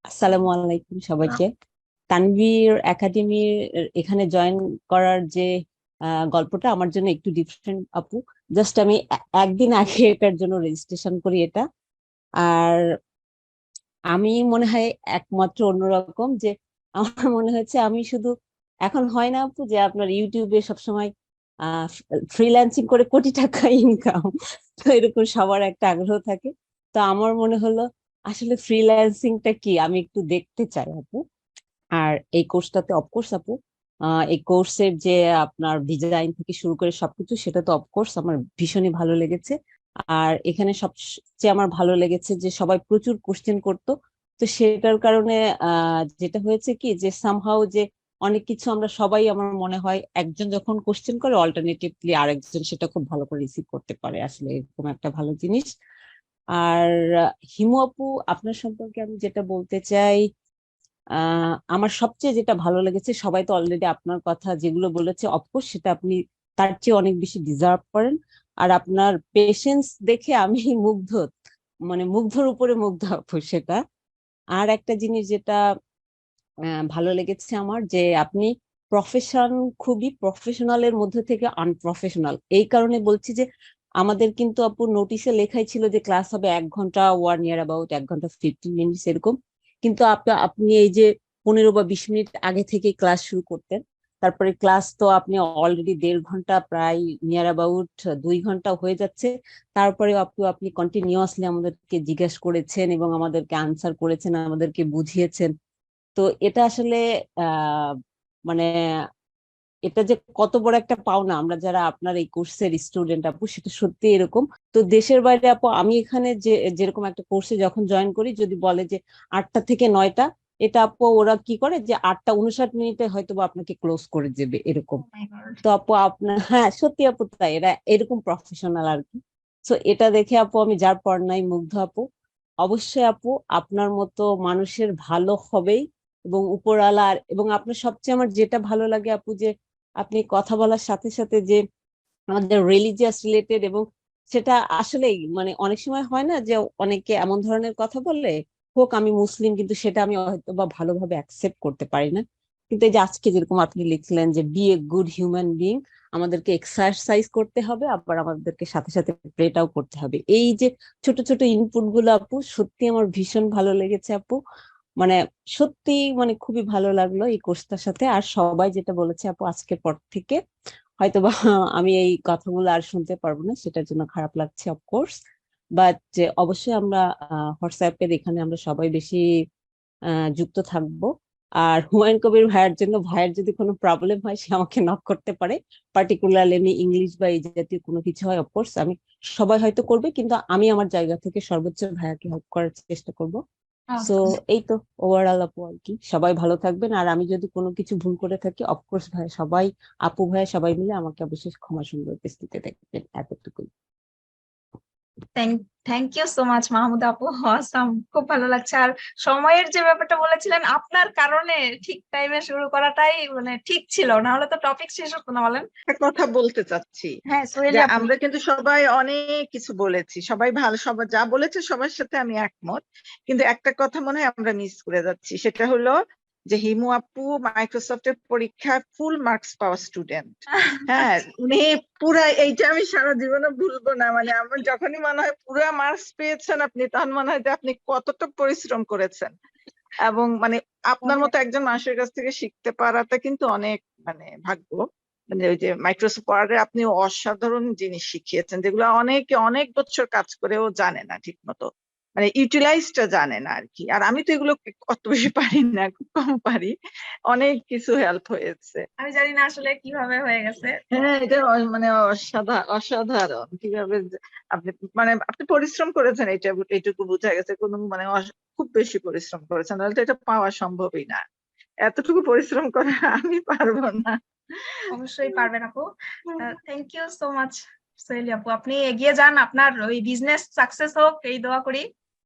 আসসালামু আলাইকুম সবাইকে। তানভীর একাডেমির এখানে জয়েন করার যে গল্পটা আমার জন্য একটু ডিফারেন্ট আপু। জাস্ট আমি একদিন আগে এটার জন্য রেজিস্ট্রেশন করি এটা। আর আমি মনে হয় একমাত্র অন্যরকম যে আমার মনে হচ্ছে আমি শুধু এখন হয় না আপু যে আপনার ইউটিউবে সবসময় ফ্রিল্যান্সিং করে কোটি টাকা ইনকাম, তো এরকম সবার একটা আগ্রহ থাকে। তো আমার মনে হলো আসলে ফ্রিল্যান্সিংটা কি আমি একটু দেখতে চাই আপু। আর এই কোর্সটাতে অফকোর্স আপু এই কোর্সের যে আপনার ডিজাইন থেকে শুরু করে সবকিছু সেটা তো অফকোর্স আমার ভীষণই ভালো লেগেছে। আর এখানে সবচেয়ে আমার ভালো লেগেছে যে সবাই প্রচুর কোশ্চেন করতো। তো সেটার কারণে যেটা হয়েছে কি যে সামহাও যে অনেক কিছু আমরা সবাই আমার মনে হয় একজন যখন কোশ্চেন করে অল্টারনেটিভলি আরেকজন সেটা খুব ভালো করে রিসিভ করতে পারে, আসলে এরকম একটা ভালো জিনিস। আর হিমু আপু, আপনার সম্পর্কে আমি যেটা বলতে চাই, আমার সবচেয়ে যেটা ভালো লেগেছে, সবাই তো অলরেডি আপনার কথা যেগুলো বলেছে অফকোর্স সেটা আপনি তার চেয়ে অনেক বেশি ডিজার্ভ করেন। আর আপনার পেশেন্স দেখে আমি মুগ্ধ, মানে মুগ্ধর উপরে মুগ্ধ আপু সেটা। আর একটা জিনিস যেটা ভালো লেগেছে আমার, যে আপনি প্রফেশন, খুবই প্রফেশনালের মধ্যে থেকে আনপ্রফেশনাল। এই কারণে বলছি যে আমাদের কিন্তু আপু নোটিশে লেখাই ছিল যে ক্লাস হবে 1 ঘন্টা, 1 ইয়ার অ্যাবাউট 1 ঘন্টা 15 মিনিটস এরকম। কিন্তু আপনি এই যে 15 বা 20 মিনিট আগে থেকে ক্লাস শুরু করতেন, তারপরে ক্লাস তো আপনি অলরেডি 1.5 ঘন্টা, প্রায় নিয়ার অ্যাবাউট 2 ঘন্টা হয়ে যাচ্ছে। তারপরে আপনি কন্টিনিউয়াসলি আমাদেরকে জিজ্ঞেস করেছেন এবং আমাদেরকে আনসার করেছেন, আমাদেরকে বুঝিয়েছেন। তো এটা আসলে আহ মানে এটা যে কত বড় একটা পাওনা আমরা যারা আপনার এই কোর্সের স্টুডেন্ট আপু, সেটা সত্যি এরকম। তো দেশের বাইরে আপু আমি এখানে যে যেরকম একটা কোর্সে যখন জয়েন করি, যদি বলে যে 8টা থেকে 9টা, এটা আপু ওরা কি করে যে 8টা 59 মিনিটে হয়তো বা আপনাকে ক্লোজ করে দেবে এরকম। Oh my God. তো আপু আপনার, হ্যাঁ সত্যি আপু তাই, এরা এরকম প্রফেশনাল আর কি। তো এটা দেখে আপু আমি যার পর নাই মুগ্ধ আপু। অবশ্যই আপু আপনার মতো মানুষের ভালো হবেই, এবং উপরওয়ালার, এবং আপনার সবচেয়ে আমার যেটা ভালো লাগে আপু যে আপনি কথা বলার সাথে সাথে যে আমাদের রিলিজিয়াস রিলেটেড, এবং সেটা আসলেই মানে অনেক সময় হয় না যে অনেকে এমন ধরনের কথা বললে, হোক আমি মুসলিম কিন্তু সেটা আমি হয়তো বা ভালোভাবে অ্যাকসেপ্ট করতে পারি না। কিন্তু এই যে আজকে যেরকম আপনি লিখলেন যে be a good human being, আমাদেরকে এক্সারসাইজ করতে হবে, আবার আমাদেরকে সাথে সাথে প্রেটাও করতে হবে, এই যে ছোট ছোট ইনপুট গুলো আপু সত্যি আমার ভীষণ ভালো লেগেছে আপু। মানে সত্যি মানে খুবই ভালো লাগলো এই কোর্সটার সাথে। আর সবাই যেটা বলেছে আপু আজকের পর থেকে হয়তোবা আমি এই কথাগুলো আর শুনতে পারবো না, সেটার জন্য খারাপ লাগছে অফকোর্স। বাট অবশ্যই আমরা হোয়াটসঅ্যাপের এখানে আমরা সবাই বেশি যুক্ত থাকবো। আর হুমায়ুন কবির ভাইয়ের জন্য, ভাইয়ের যদি কোনো প্রবলেম হয় সে আমাকে নক করতে পারে, পার্টিকুলারলি এমনি ইংলিশ বা এই জাতীয় কোনো কিছু হয় অফকোর্স আমি, সবাই হয়তো করবে কিন্তু আমি আমার জায়গা থেকে সর্বোচ্চ ভাইয়াকে হেল্প করার চেষ্টা করব। So Awesome. এই তো ওভারঅল আপু আর কি, সবাই ভালো থাকবেন। আর আমি যদি কোনো কিছু ভুল করে থাকি অফকোর্স ভাই সবাই, আপু ভাই সবাই মিলে আমাকে অবশ্যই ক্ষমা সুন্দর দৃষ্টিতে দেখবেন, এতটুকুই। Thank thank you so much Mahmud আপু, অসাম, খুব ভালো লাগছে। আর সময়ের যে ব্যাপারটা বলেছিলেন, আপনার কারণে ঠিক টাইমে শুরু করাটাই মানে ঠিক ছিল, না হলে তো টপিক শেষ হতো না। বলেন। একটা কথা বলতে চাচ্ছি হ্যাঁ, যে সোহেলি আপু। আমরা কিন্তু সবাই অনেক কিছু বলেছি, সবাই ভালো, সবাই যা বলেছে সবার সাথে আমি একমত। কিন্তু একটা কথা মনে হয় আমরা মিস করে যাচ্ছি, সেটা হলো যে হিমু আপু মাইক্রোসফটের পরীক্ষায় ফুল মার্কস পাওয়া স্টুডেন্ট। হ্যাঁ, উনি পুরা, এইটা আমি সারা জীবনে ভুলবো না। মানে আমার যখনই মনে হয় পুরা মার্কস পেয়েছেন আপনি, তখন মনে হয় যে আপনি কতটা পরিশ্রম করেছেন। এবং মানে আপনার মতো একজন মানুষের কাছ থেকে শিখতে পারাটা কিন্তু অনেক মানে ভাগ্য। মানে ওই যে মাইক্রোসফট ওয়ার্ডে আপনি অসাধারণ জিনিস শিখিয়েছেন, যেগুলো অনেকে অনেক বছর কাজ করেও জানে না ঠিক মতো, মানে ইউটিলাইজটা জানে না আর কি। আর আমি তো এগুলো অত বেশি পারি না, খুব কম পারি। অনেক কিছু হেল্প হয়েছে। আমি জানি না আসলে কিভাবে হয়ে গেছে। হ্যাঁ, এটা মানে অসাধারণ, অসাধারণ কিভাবে আপনি, মানে আপনি পরিশ্রম করেছেন, এইটুকু বোঝা গেছে। কোনো মানে খুব বেশি পরিশ্রম করেছেন, নাহলে তো এটা পাওয়া সম্ভবই না। এতটুকু পরিশ্রম করা আমি পারবো না। অবশ্যই পারবেন আপু। Thank you so much Soheli আপু, আপনি এগিয়ে যান, আপনার ওই বিজনেস সাকসেস হোক এই দোয়া করি।